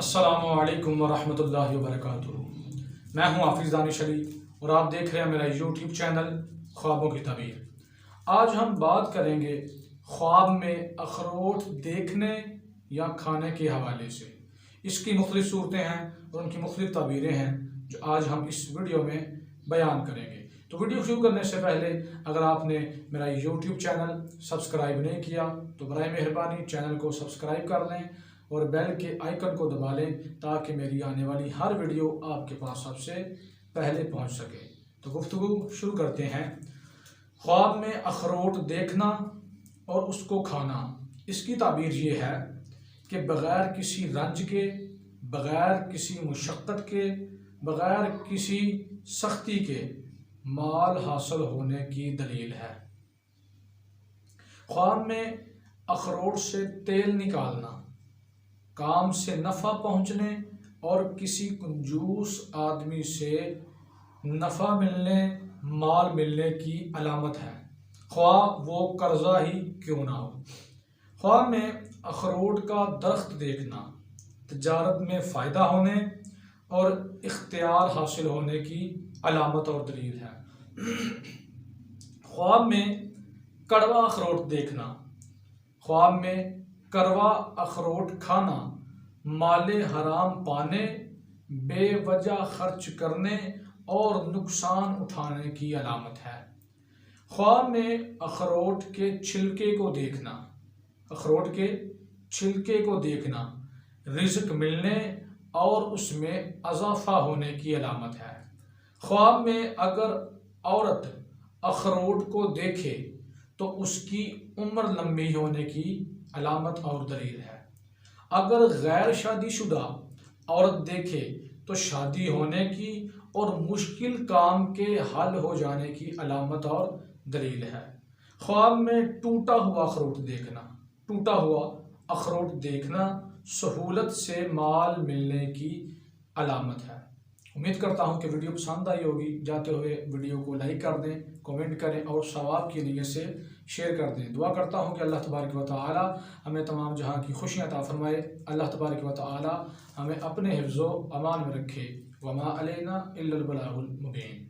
السلام علیکم ورحمۃ اللہ وبرکاتہ۔ میں ہوں حافظ دانش علی اور آپ دیکھ رہے ہیں میرا یوٹیوب چینل خوابوں کی تعبیر۔ آج ہم بات کریں گے خواب میں اخروٹ دیکھنے یا کھانے کے حوالے سے۔ اس کی مختلف صورتیں ہیں اور ان کی مختلف تعبیریں ہیں جو آج ہم اس ویڈیو میں بیان کریں گے۔ تو ویڈیو شروع کرنے سے پہلے اگر آپ نے میرا یوٹیوب چینل سبسکرائب نہیں کیا تو برائے مہربانی چینل کو سبسکرائب کر لیں اور بیل کے آئیکن کو دبا لیں تاکہ میری آنے والی ہر ویڈیو آپ کے پاس سب سے پہلے پہنچ سکے۔ تو گفتگو شروع کرتے ہیں۔ خواب میں اخروٹ دیکھنا اور اس کو کھانا، اس کی تعبیر یہ ہے کہ بغیر کسی رنج کے، بغیر کسی مشقت کے، بغیر کسی سختی کے مال حاصل ہونے کی دلیل ہے۔ خواب میں اخروٹ سے تیل نکالنا کام سے نفع پہنچنے اور کسی کنجوس آدمی سے نفع ملنے، مال ملنے کی علامت ہے، خواہ وہ قرضہ ہی کیوں نہ ہو۔ خواب میں اخروٹ کا درخت دیکھنا تجارت میں فائدہ ہونے اور اختیار حاصل ہونے کی علامت اور دلیل ہے۔ خواب میں کڑوا اخروٹ دیکھنا، خواب میں کڑوا اخروٹ کھانا مال حرام پانے، بے وجہ خرچ کرنے اور نقصان اٹھانے کی علامت ہے۔ خواب میں اخروٹ کے چھلکے کو دیکھنا، اخروٹ کے چھلکے کو دیکھنا رزق ملنے اور اس میں اضافہ ہونے کی علامت ہے۔ خواب میں اگر عورت اخروٹ کو دیکھے تو اس کی عمر لمبی ہونے کی علامت اور دلیل ہے۔ اگر غیر شادی شدہ عورت دیکھے تو شادی ہونے کی اور مشکل کام کے حل ہو جانے کی علامت اور دلیل ہے۔ خواب میں ٹوٹا ہوا اخروٹ دیکھنا، ٹوٹا ہوا اخروٹ دیکھنا سہولت سے مال ملنے کی علامت ہے۔ امید کرتا ہوں کہ ویڈیو پسند آئی ہوگی۔ جاتے ہوئے ویڈیو کو لائک کر دیں، کومنٹ کریں اور ثواب کی نیت سے شیئر کر دیں۔ دعا کرتا ہوں کہ اللہ تبارک و تعالی ہمیں تمام جہاں کی خوشیاں عطا فرمائے۔ اللہ تبارک و تعالی ہمیں اپنے حفظ و امان میں رکھے۔ وما علینا الا البلاغ المبین۔